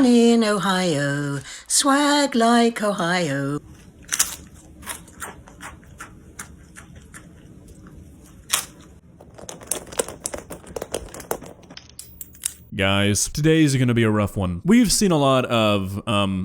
Down in Ohio, swag like Ohio. Guys, today's gonna be a rough one. We've seen a lot of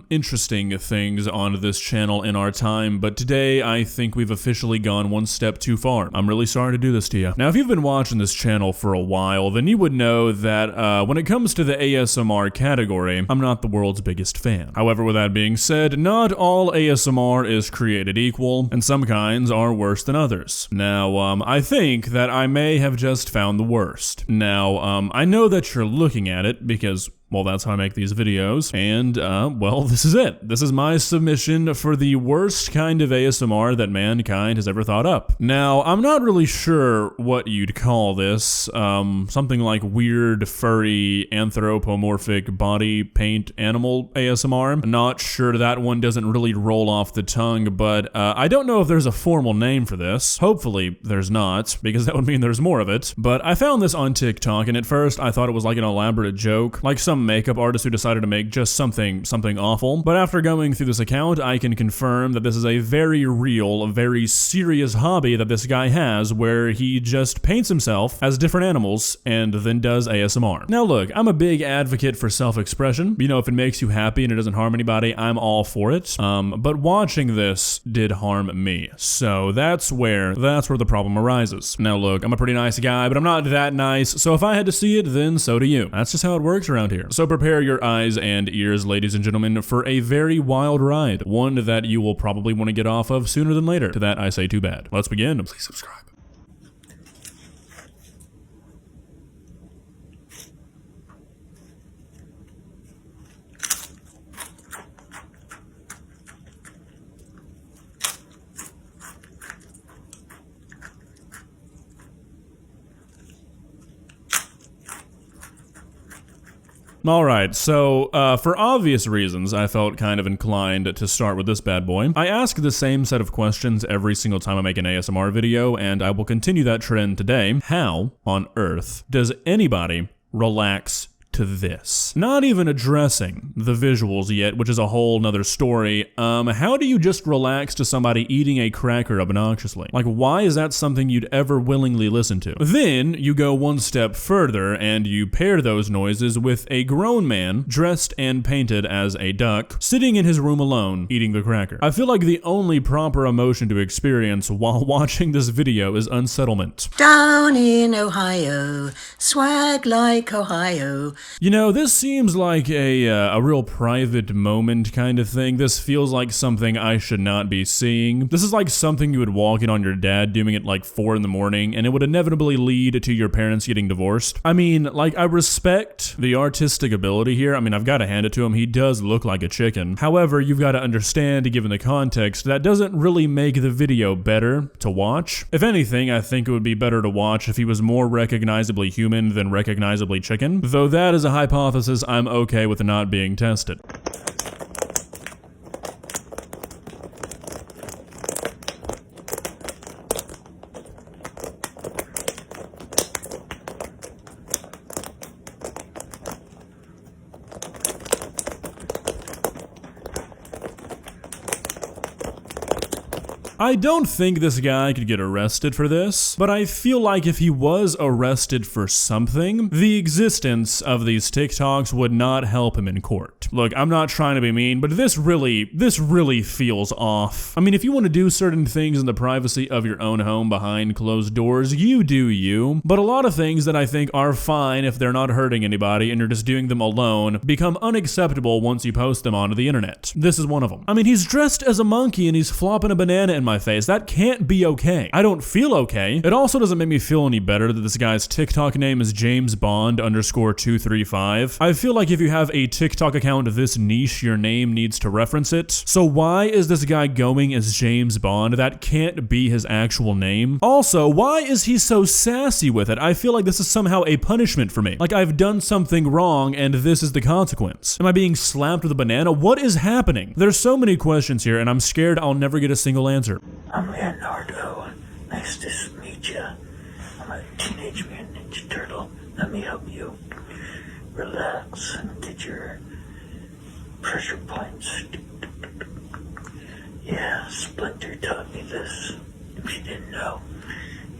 interesting things on this channel in our time, but today I think we've officially gone one step too far. I'm really sorry to do this to you. Now, if you've been watching this channel for a while, then you would know that when it comes to the ASMR category, I'm not the world's biggest fan. However, with that being said, not all ASMR is created equal, and some kinds are worse than others. Now, I think that I may have just found the worst. Now, I know that you're looking at it because, well, that's how I make these videos, and, well, this is it. This is my submission for the worst kind of ASMR that mankind has ever thought up. Now, I'm not really sure what you'd call this, something like weird, furry, anthropomorphic body paint animal ASMR. I'm not sure that one doesn't really roll off the tongue, but, I don't know if there's a formal name for this. Hopefully, there's not, because that would mean there's more of it. But I found this on TikTok, and at first, I thought it was like an elaborate joke, like some makeup artist who decided to make just something awful. But after going through this account, I can confirm that this is a very real, a very serious hobby that this guy has, where he just paints himself as different animals and then does ASMR. Now look, I'm a big advocate for self-expression. You know, if it makes you happy and it doesn't harm anybody, I'm all for it. But watching this did harm me. So that's where the problem arises. Now look, I'm a pretty nice guy, but I'm not that nice. So if I had to see it, then so do you. That's just how it works around here. So prepare your eyes and ears, ladies and gentlemen, for a very wild ride. One that you will probably want to get off of sooner than later. To that, I say too bad. Let's begin. Please subscribe. Alright, so for obvious reasons, I felt kind of inclined to start with this bad boy. I ask the same set of questions every single time I make an ASMR video, and I will continue that trend today. How on earth does anybody relax to this? Not even addressing the visuals yet, which is a whole nother story. How do you just relax to somebody eating a cracker obnoxiously? Like, why is that something you'd ever willingly listen to? Then you go one step further and you pair those noises with a grown man dressed and painted as a duck sitting in his room alone eating the cracker. I feel like the only proper emotion to experience while watching this video is unsettlement. Down in Ohio, swag like Ohio. You know, this seems like a real private moment kind of thing. This feels like something I should not be seeing. This is like something you would walk in on your dad doing at like 4 in the morning, and it would inevitably lead to your parents getting divorced. I mean, like, I respect the artistic ability here. I mean, I've got to hand it to him. He does look like a chicken. However, you've got to understand, given the context, that doesn't really make the video better to watch. If anything, I think it would be better to watch if he was more recognizably human than recognizably chicken, though that is a hypothesis I'm okay with not being tested. I don't think this guy could get arrested for this, but I feel like if he was arrested for something, the existence of these TikToks would not help him in court. Look, I'm not trying to be mean, but this really feels off. I mean, if you want to do certain things in the privacy of your own home behind closed doors, you do you. But a lot of things that I think are fine if they're not hurting anybody and you're just doing them alone become unacceptable once you post them onto the internet. This is one of them. I mean, he's dressed as a monkey and he's flopping a banana in my face. That can't be okay. I don't feel okay. It also doesn't make me feel any better that this guy's TikTok name is James Bond _235. I feel like if you have a TikTok account this niche, your name needs to reference it. So why is this guy going as James Bond? That can't be his actual name. Also, why is he so sassy with it? I feel like this is somehow a punishment for me. Like I've done something wrong and this is the consequence. Am I being slapped with a banana? What is happening? There's so many questions here and I'm scared I'll never get a single answer. I'm Leonardo. Nice to meet you. I'm a teenage mutant ninja turtle. Let me help you. Relax and get your pressure points. Yeah, Splinter taught me this. If you didn't know,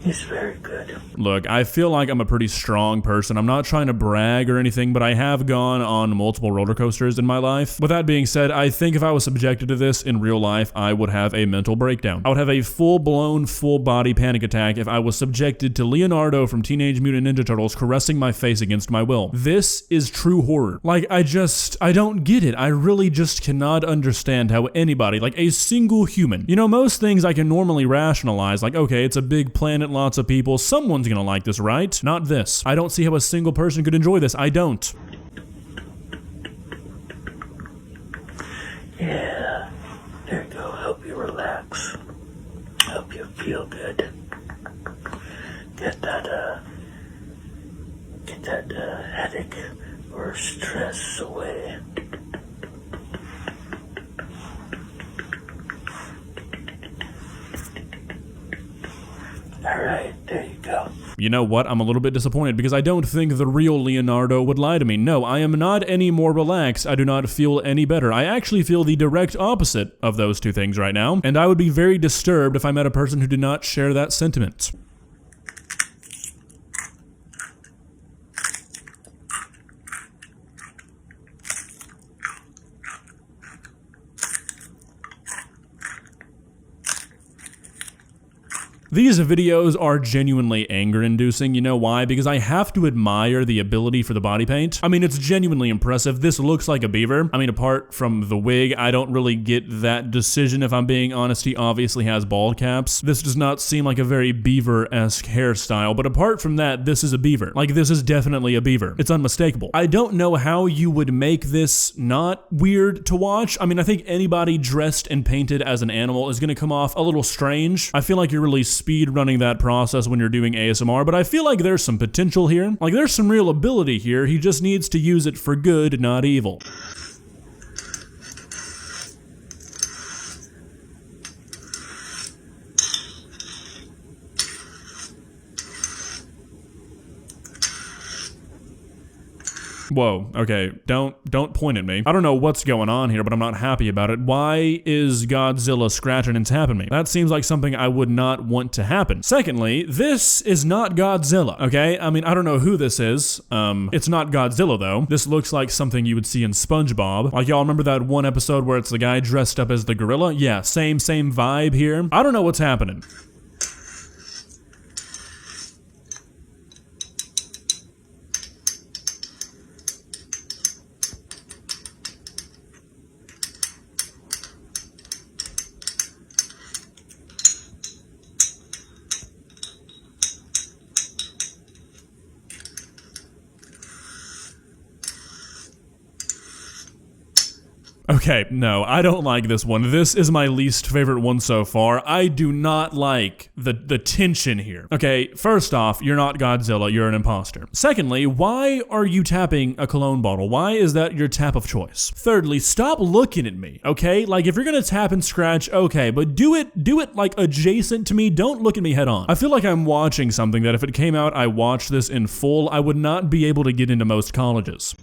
he's very good. Look, I feel like I'm a pretty strong person. I'm not trying to brag or anything, but I have gone on multiple roller coasters in my life. With that being said, I think if I was subjected to this in real life, I would have a mental breakdown. I would have a full-blown, full-body panic attack if I was subjected to Leonardo from Teenage Mutant Ninja Turtles caressing my face against my will. This is true horror. Like, I don't get it. I really just cannot understand how anybody, like a single human, you know, most things I can normally rationalize, like, okay, it's a big planet, lots of people, someone's gonna like this, right? Not this. I don't see how a single person could enjoy this. I don't. Yeah, there you go. Help you relax. Help you feel good. Get that headache or stress away. All right, there you go. You know what? I'm a little bit disappointed because I don't think the real Leonardo would lie to me. No, I am not any more relaxed. I do not feel any better. I actually feel the direct opposite of those two things right now, and I would be very disturbed if I met a person who did not share that sentiment. These videos are genuinely anger-inducing. You know why? Because I have to admire the ability for the body paint. I mean, it's genuinely impressive. This looks like a beaver. I mean, apart from the wig, I don't really get that decision, if I'm being honest. He obviously has bald caps. This does not seem like a very beaver-esque hairstyle, but apart from that, this is a beaver. Like, this is definitely a beaver. It's unmistakable. I don't know how you would make this not weird to watch. I mean, I think anybody dressed and painted as an animal is gonna come off a little strange. I feel like you're really speed running that process when you're doing ASMR, but I feel like there's some potential here. Like, there's some real ability here. He just needs to use it for good, not evil. Whoa, okay, don't point at me. I don't know what's going on here, but I'm not happy about it. Why is Godzilla scratching and tapping me? That seems like something I would not want to happen. Secondly, this is not Godzilla, okay? I mean, I don't know who this is. It's not Godzilla, though. This looks like something you would see in SpongeBob. Like, y'all remember that one episode where it's the guy dressed up as the gorilla? Yeah, same vibe here. I don't know what's happening. Okay, no, I don't like this one. This is my least favorite one so far. I do not like the tension here. Okay, first off, you're not Godzilla, you're an imposter. Secondly, why are you tapping a cologne bottle? Why is that your tap of choice? Thirdly, stop looking at me, okay? Like, if you're gonna tap and scratch, okay, but do it like adjacent to me. Don't look at me head on. I feel like I'm watching something that if it came out, I watched this in full, I would not be able to get into most colleges.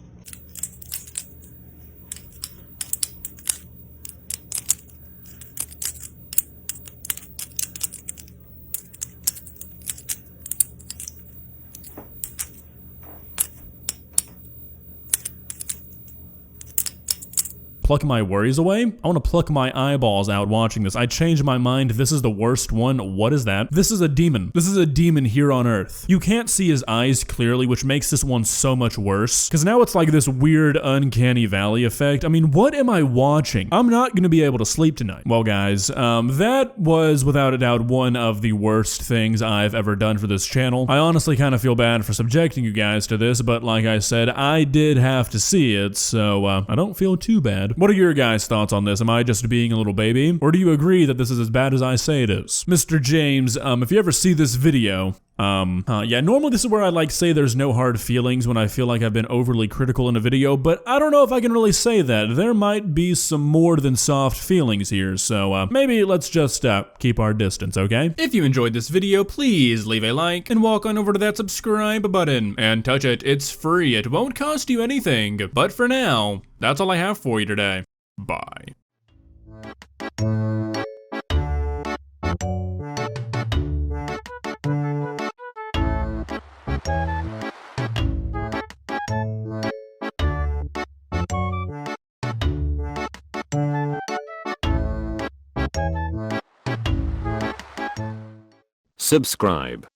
Pluck my worries away? I want to pluck my eyeballs out watching this. I changed my mind. This is the worst one. What is that? This is a demon. This is a demon here on Earth. You can't see his eyes clearly, which makes this one so much worse. Because now it's like this weird uncanny valley effect. I mean, what am I watching? I'm not going to be able to sleep tonight. Well, guys, that was without a doubt one of the worst things I've ever done for this channel. I honestly kind of feel bad for subjecting you guys to this, but like I said, I did have to see it, so I don't feel too bad. What are your guys' thoughts on this? Am I just being a little baby? Or do you agree that this is as bad as I say it is? Mr. James, if you ever see this video, Yeah, normally this is where I like say there's no hard feelings when I feel like I've been overly critical in a video, but I don't know if I can really say that. There might be some more than soft feelings here, so maybe let's just keep our distance, okay? If you enjoyed this video, please leave a like and walk on over to that subscribe button and touch it. It's free. It won't cost you anything. But for now, that's all I have for you today. Bye. Subscribe.